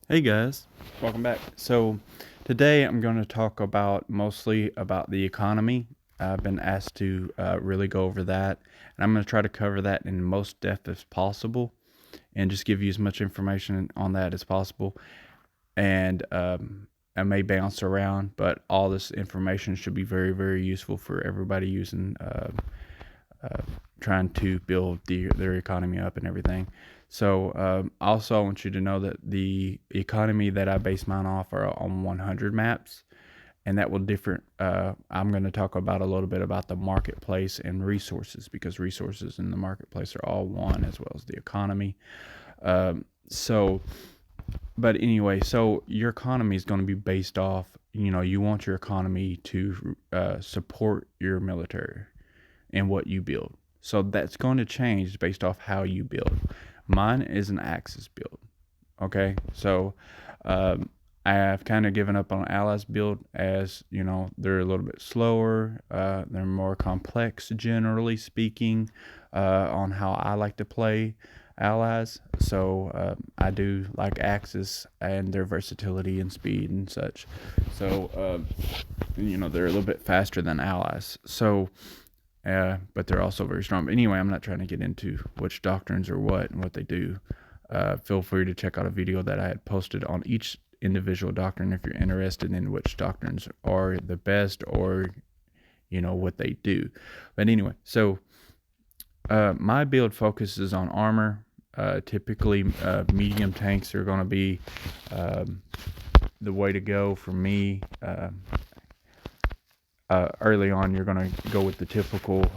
Hey guys, welcome back. So today I'm going to talk mostly about the economy. I've been asked to really go over that, and I'm going to try to cover that in most depth as possible, and just give you as much information on that as possible. And I may bounce around, but all this information should be very, very useful for everybody using uh, trying to build their economy up and everything. So also, I want you to know that the economy that I base mine off are on 100 maps, and that will differ. I'm going to talk about a little bit about the marketplace and resources, because resources in the marketplace are all one, as well as the economy. So, but anyway, so your economy is going to be based off. You want your economy to support your military and what you build. So that's going to change based off how you build. Mine is an Axis build. Okay, so um, I have kind of given up on Allies build, as they're a little bit slower. They're more complex, generally speaking, on how I like to play Allies. So I do like Axis and their versatility and speed and such. So they're a little bit faster than Allies. So but they're also very strong. But anyway, I'm not trying to get into which doctrines are what and what they do. Feel free to check out a video that I had posted on each individual doctrine if you're interested in which doctrines are the best, or what they do. But anyway, so my build focuses on armor. Typically, medium tanks are going to be the way to go for me. Early on, you're going to go with the typical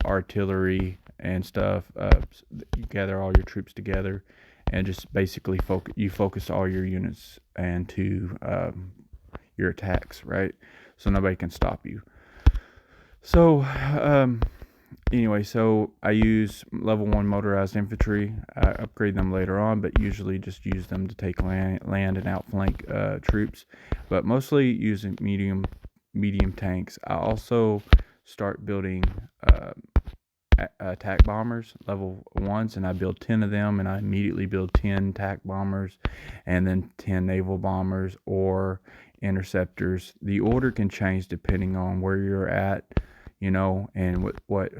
artillery and stuff. You gather all your troops together and just basically focus all your units into your attacks, right? So nobody can stop you. So anyway, so I use level 1 motorized infantry. I upgrade them later on, but usually just use them to take land and outflank troops, but mostly using medium tanks. I also start building attack bombers, level 1s, and I build 10 of them, and I immediately build 10 attack bombers and then 10 naval bombers or interceptors. The order can change depending on where you're at, and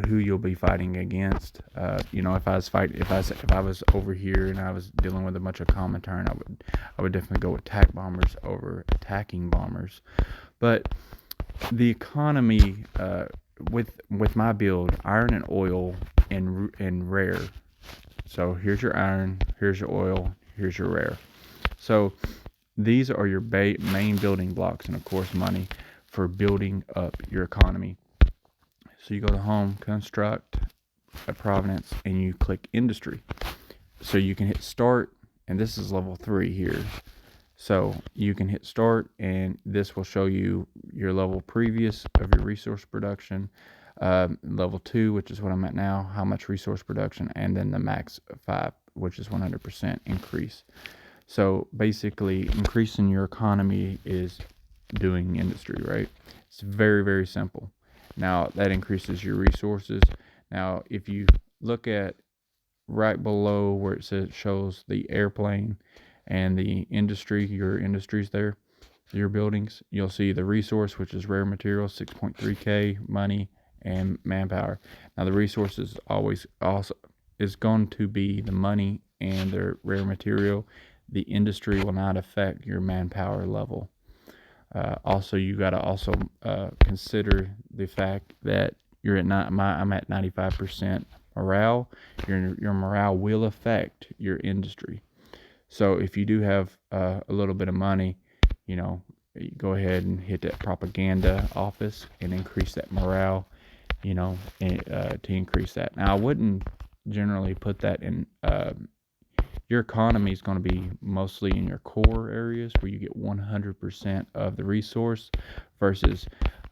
who you'll be fighting against. If I was over here and I was dealing with a bunch of Comintern, I would definitely go attack bombers over attacking bombers. But the economy, with my build, iron and oil and rare. So here's your iron, here's your oil, here's your rare. So these are your main building blocks, and of course money for building up your economy. So you go to home, construct, at Providence, and you click industry. So you can hit start, and this is level 3 here. So you can hit start, and this will show you your level previous of your resource production, level 2, which is what I'm at now, how much resource production, and then the max 5, which is 100% increase. So basically, increasing your economy is doing industry, right? It's very, very simple. Now, that increases your resources. Now, if you look at right below where it shows the airplane and the industry, your industries there, your buildings, you'll see the resource, which is rare materials, 6.3K, money, and manpower. Now, the resources always also is going to be the money and the rare material. The industry will not affect your manpower level. Also, you got to also consider the fact that I'm at 95% morale. Your morale will affect your industry. So if you do have a little bit of money, you go ahead and hit that propaganda office and increase that morale, to increase that. Now, I wouldn't generally put that in. Your economy is going to be mostly in your core areas where you get 100% of the resource, versus,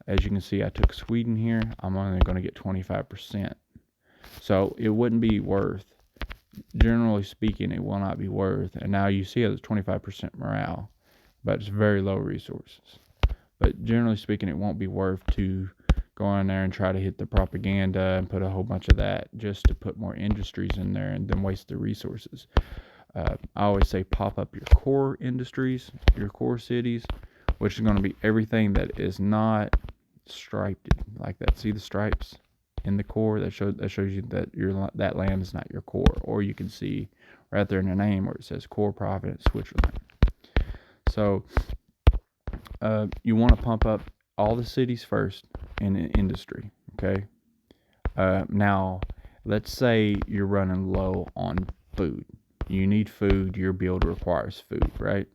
as you can see, I took Sweden here. I'm only going to get 25%. So it wouldn't be worth, generally speaking, it will not be worth. And now you see it's 25% morale, but it's very low resources. But generally speaking, it won't be worth to go in there and try to hit the propaganda and put a whole bunch of that just to put more industries in there and then waste the resources. I always say pop up your core industries, your core cities, which is going to be everything that is not striped like that. See the stripes in the core that shows you that that land is not your core. Or you can see right there in the name where it says core Providence, Switzerland. So you want to pump up all the cities first in an industry. Okay. Now, let's say you're running low on food. You need food. Your build requires food, right?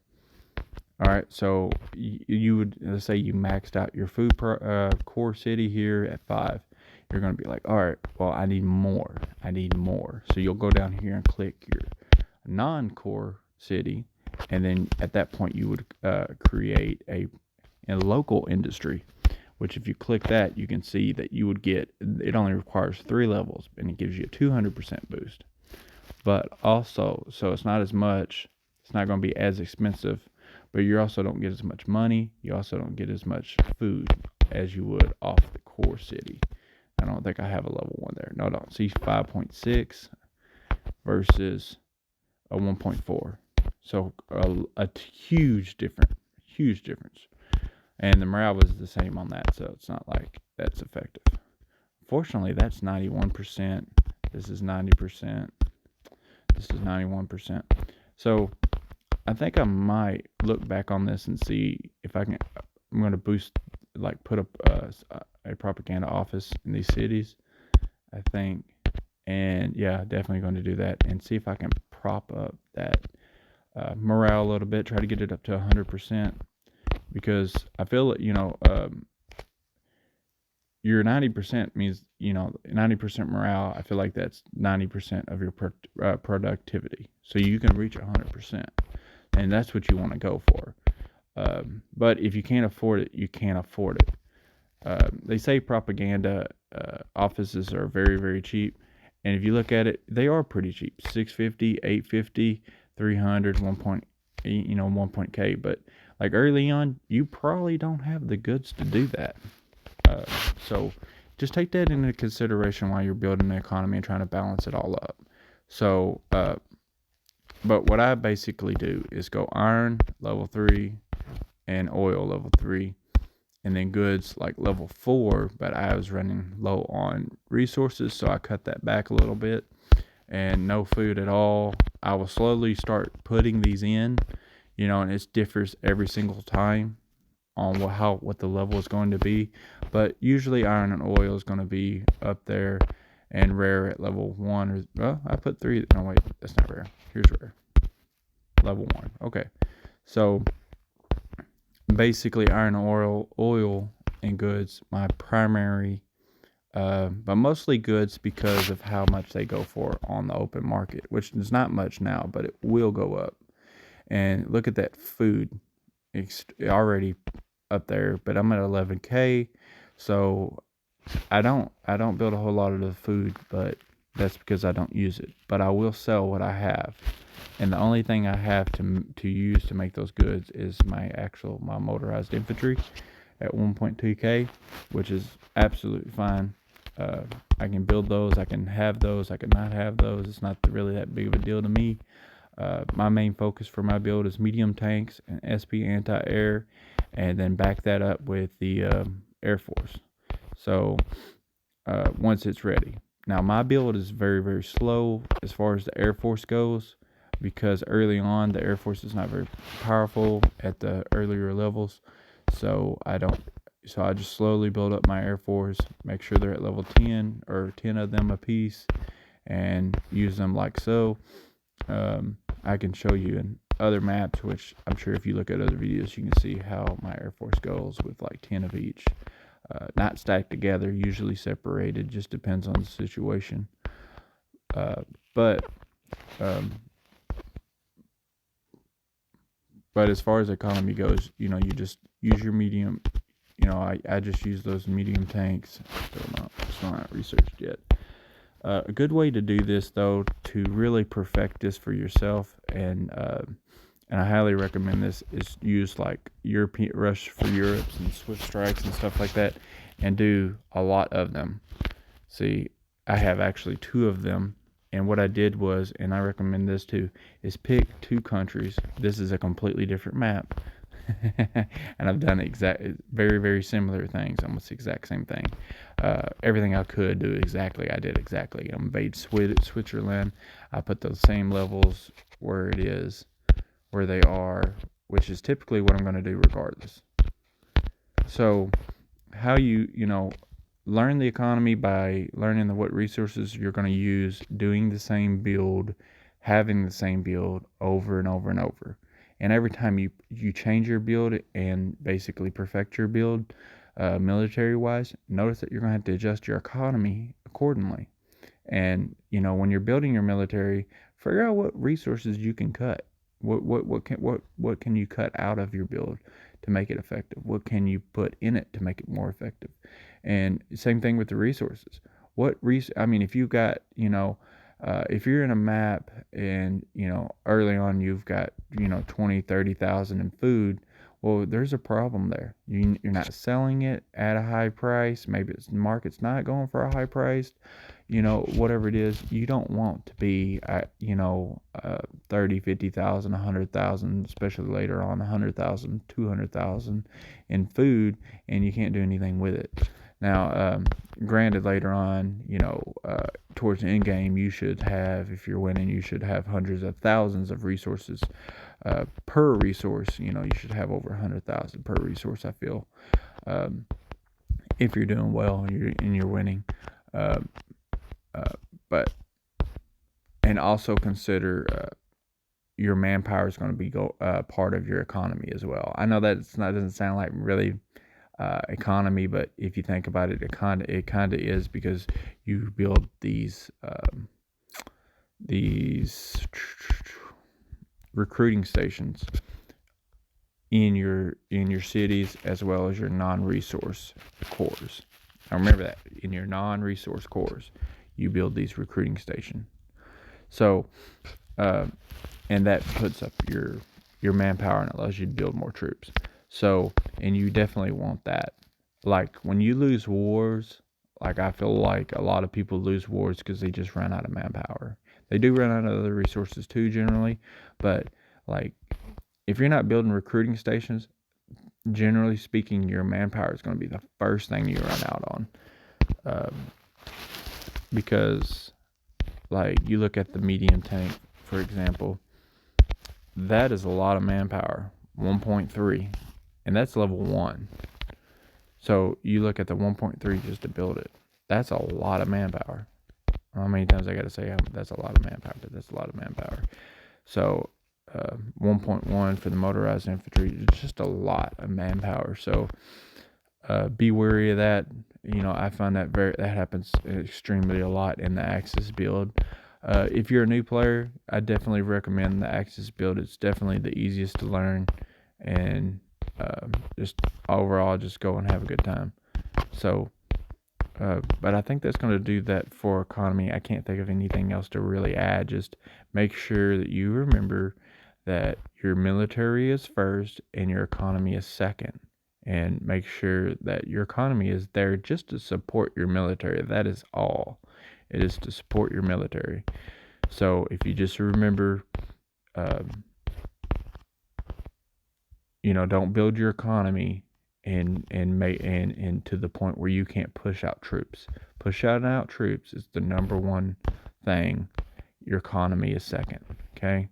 All right. So you would, let's say you maxed out your food core city here at 5. You're going to be like, all right, well, I need more. I need more. So you'll go down here and click your non-core city, and then at that point you would create a local industry, which if you click that, you can see that you would get, it only requires 3 levels, and it gives you a 200% boost. But also, so it's not as much, it's not going to be as expensive, but you also don't get as much money. You also don't get as much food as you would off the core city. I don't think I have a level 1 there. No, I don't. See 5.6 versus a 1.4. So a huge difference. And the morale was the same on that, so it's not like that's effective. Fortunately, that's 91%. This is 90%. This is 91%. So I think I might look back on this and see if I can. I'm going to boost, like put up a propaganda office in these cities, I think. And yeah, definitely going to do that and see if I can prop up that morale a little bit, try to get it up to 100%. Because I feel that, your 90% means, 90% morale. I feel like that's 90% of your productivity. So you can reach 100%. And that's what you want to go for. But if you can't afford it, you can't afford it. They say propaganda offices are very, very cheap. And if you look at it, they are pretty cheap. $650, $850, $300, 1.K. But like early on, you probably don't have the goods to do that. So just take that into consideration while you're building the economy and trying to balance it all up. So, but what I basically do is go iron level 3 and oil level 3, and then goods like level 4. But I was running low on resources, so I cut that back a little bit, and no food at all. I will slowly start putting these in, and it differs every single time on what the level is going to be. But usually iron and oil is going to be up there, and rare at level 1. Or, well, I put 3. No, wait, that's not rare. Here's rare. Level 1. Okay. So basically iron and oil and goods, my primary, but mostly goods because of how much they go for on the open market, which is not much now, but it will go up. And look at that food. It's already up there, but I'm at 11K. So I don't build a whole lot of the food, but that's because I don't use it. But I will sell what I have. And the only thing I have to use to make those goods is my motorized infantry at 1.2K, which is absolutely fine. I can build those. I can have those. I can not have those. It's not really that big of a deal to me. My main focus for my build is medium tanks and SP anti-air, and then back that up with the Air Force. So once it's ready. Now my build is very, very slow as far as the Air Force goes, because early on the Air Force is not very powerful at the earlier levels. So I just slowly build up my Air Force, make sure they're at level 10 or 10 of them a piece, and use them like so. I can show you in other maps, which I'm sure if you look at other videos, you can see how my Air Force goes with like 10 of each. Not stacked together, usually separated, just depends on the situation. But as far as economy goes, you just use your medium. I just use those medium tanks. Still not researched yet. A good way to do this, though, to really perfect this for yourself, and I highly recommend this, is use like European Rush for Europes and Swift Strikes and stuff like that, and do a lot of them. See, I have actually 2 of them, And what I did was, and I recommend this too, is pick 2 countries. This is a completely different map. And I've done very, very similar things, almost the exact same thing. Everything I could do exactly, I did exactly. I invade Switzerland. I put those same levels where they are, which is typically what I'm going to do regardless. So how learn the economy by learning what resources you're going to use, doing the same build, having the same build over and over and over. And every time you change your build and basically perfect your build, military wise, notice that you're going to have to adjust your economy accordingly. And when you're building your military, figure out what resources you can cut. What can you cut out of your build to make it effective? What can you put in it to make it more effective? And same thing with the resources. If you've got, if you're in a map and, early on you've got, 20, 30,000 in food, well, there's a problem there. You're not selling it at a high price. Maybe the market's not going for a high price. Whatever it is, you don't want to be at, 30, 50,000, 100,000, especially later on, 100,000, 200,000 in food, and you can't do anything with it. Now, granted, later on, towards the end game, you should have, if you're winning, you should have hundreds of thousands of resources per resource. You should have over 100,000 per resource, I feel, if you're doing well and you're winning. But and also consider your manpower is going to be part of your economy as well. I know that doesn't sound like really economy, but if you think about it, it kind of is, because you build these recruiting stations in your cities as well as your non-resource cores. Now remember that in your non-resource cores, you build these recruiting stations. So, and that puts up your manpower and allows you to build more troops. So, and you definitely want that. Like when you lose wars, like I feel like a lot of people lose wars because they just run out of manpower. They do run out of other resources too, generally, but like if you're not building recruiting stations, generally speaking, your manpower is going to be the first thing you run out on. Because like you look at the medium tank, for example, that is a lot of manpower, 1.3, and that's level 1. So you look at the 1.3 just to build it. That's a lot of manpower. How many times I got to say that's a lot of manpower, but that's a lot of manpower. So 1.1 for the motorized infantry, it's just a lot of manpower. So be wary of that. I find that happens extremely a lot in the Axis build. If you're a new player, I definitely recommend the Axis build. It's definitely the easiest to learn, and just overall, just go and have a good time. So, but I think that's going to do that for economy. I can't think of anything else to really add. Just make sure that you remember that your military is first and your economy is second. And make sure that your economy is there just to support your military. That is all. It is to support your military. So if you just remember, don't build your economy and to the point where you can't push out troops. Push out troops is the number one thing. Your economy is second. Okay,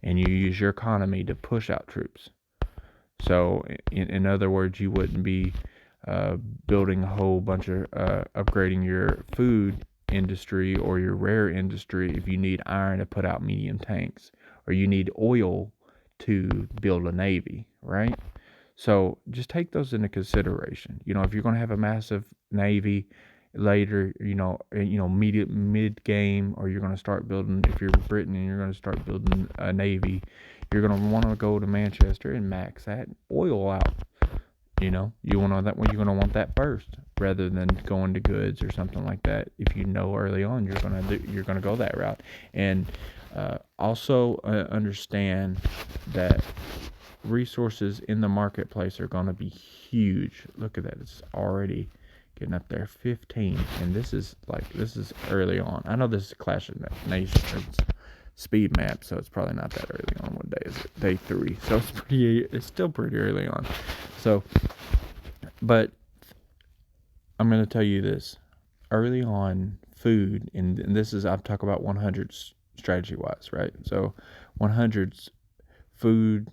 and you use your economy to push out troops. So, in other words, you wouldn't be building a whole bunch of upgrading your food industry or your rare industry if you need iron to put out medium tanks, or you need oil to build a navy, right? So just take those into consideration. If you're going to have a massive navy later, mid game, or you're going to start building, if you're Britain and you're going to start building a navy, you're going to want to go to Manchester and max that oil out. You want that one. You're going to want that first, rather than going to goods or something like that. If you know early on you're going to go that route, and also understand that resources in the marketplace are going to be huge. Look at that; it's already getting up there. 15, and this is early on. I know this is Clash of Nations speed map, so it's probably not that early on. What day is it? Day 3. So it's still pretty early on. So, but I'm gonna tell you this. Early on, food, and this is, I'm talking about 100s strategy wise, right? So 100s food,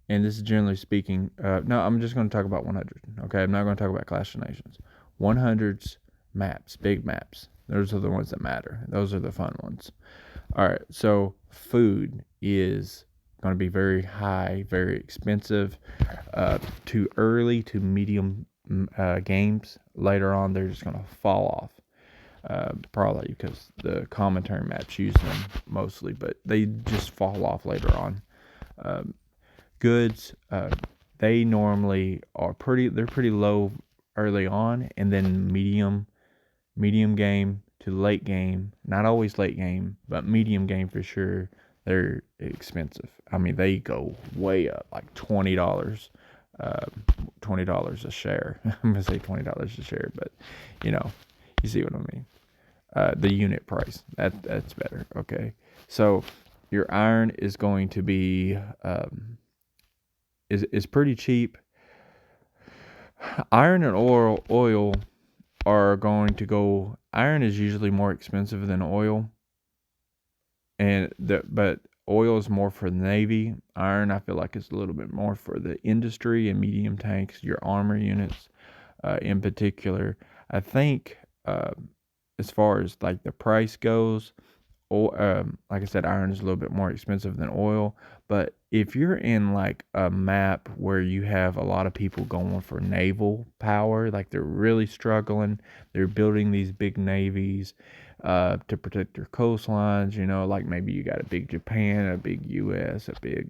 and this is generally speaking, no, I'm just going to talk about 100. Okay, I'm not going to talk about Clash of Nations. 100s maps, big maps, those are the ones that matter. Those are the fun ones. All right, so food is going to be very high, very expensive. Too early to medium games, later on they're just going to fall off. Probably because the commentary maps use them mostly, but they just fall off later on. Goods, they normally are they're pretty low early on, and then medium game to late game, not always late game, but medium game for sure, they're expensive. I mean, they go way up, like $20, $20 a share. I'm gonna say $20 a share, but you see what I mean. The unit price, that's better. Okay, so your iron is going to be is pretty cheap. Iron and oil are going to go. Iron is usually more expensive than oil, but oil is more for the Navy. Iron, I feel like, is a little bit more for the industry and medium tanks, your armor units, in particular. I think, as far as like the price goes, like I said, iron is a little bit more expensive than oil. But if you're in like a map where you have a lot of people going for naval power, like they're really struggling, they're building these big navies to protect their coastlines, like maybe you got a big Japan, a big US, a big,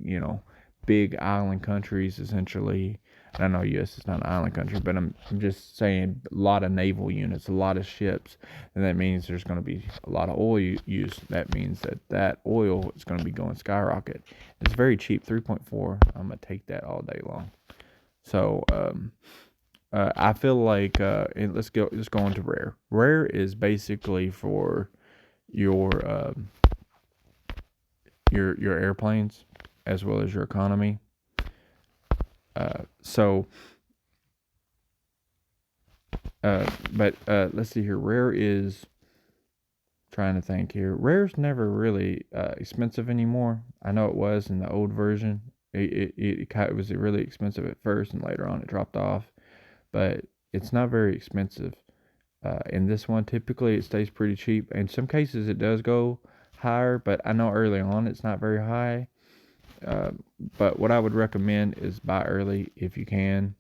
big island countries essentially. I know U.S. is not an island country, but I'm just saying a lot of naval units, a lot of ships, and that means there's going to be a lot of oil use. That means that oil is going to be going skyrocket. It's very cheap, 3.4. I'm going to take that all day long. So I feel like let's go into rare. Rare is basically for your airplanes as well as your economy. But let's see here. Rare is, trying to think here. Rare's never really expensive anymore. I know it was in the old version. It was really expensive at first, and later on it dropped off. But it's not very expensive. In this one, typically it stays pretty cheap. In some cases it does go higher, but I know early on it's not very high. But what I would recommend is buy early if you can.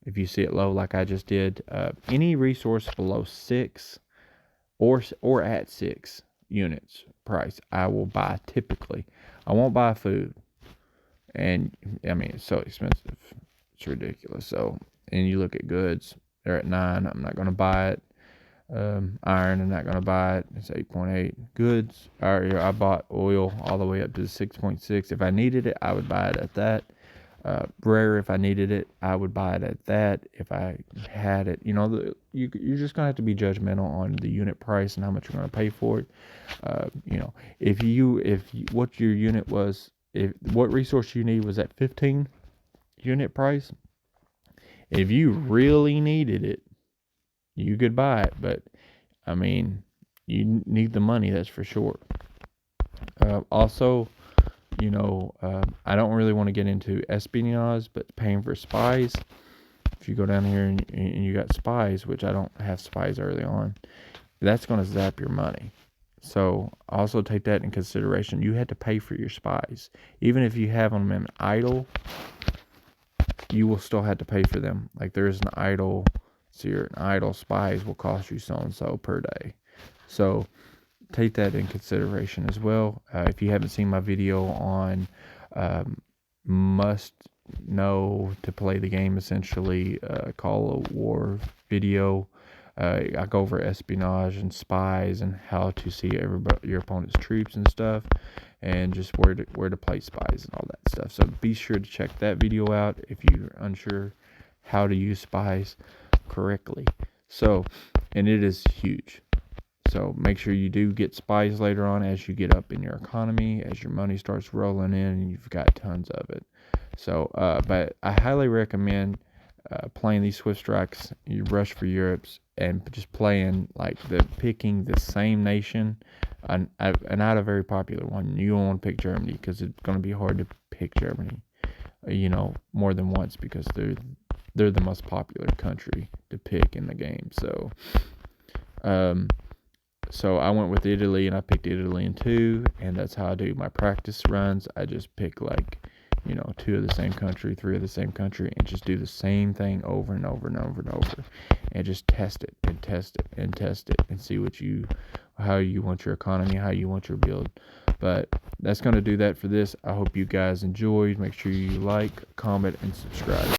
If you see it low, like I just did, any resource below 6 or at 6 units price, I will buy typically. I won't buy food, and I mean it's so expensive, it's ridiculous. So, and you look at goods, they're at 9. I'm not going to buy it. Iron, I'm not going to buy it. It's 8.8. Goods, I bought oil all the way up to 6.6. If I needed it, I would buy it at that. Rare, if I needed it, I would buy it at that. If I had it, you're just gonna have to be judgmental on the unit price and how much you're gonna pay for it. What your unit was, what resource you need was at 15 unit price. If you really needed it, you could buy it, but I mean, you need the money, that's for sure. Also, I don't really want to get into espionage, but paying for spies. If you go down here and you got spies, which I don't have spies early on, that's going to zap your money. So also take that in consideration. You had to pay for your spies. Even if you have them in idle, you will still have to pay for them. Like there's an idle, so your idle spies will cost you so and so per day. So take that in consideration as well. If you haven't seen my video on must know to play the game, essentially, Call of War video, I go over espionage and spies and how to see your opponent's troops and stuff, and just where to place spies and all that stuff. So be sure to check that video out if you're unsure how to use spies correctly. So, and it is huge. So make sure you do get spies later on as you get up in your economy, as your money starts rolling in, and you've got tons of it. So, but I highly recommend playing these Swift Strikes. You rush for Europe's and just playing like picking the same nation, and not a very popular one. You don't want to pick Germany because it's going to be hard to pick Germany, more than once because they're the most popular country to pick in the game. Um, so I went with Italy and I picked Italy in two, and that's how I do my practice runs. I just pick like, two of the same country, three of the same country, and just do the same thing over and over and over and over, and just test it and test it and test it and see how you want your economy, how you want your build. But that's going to do that for this. I hope you guys enjoyed. Make sure you like, comment, and subscribe.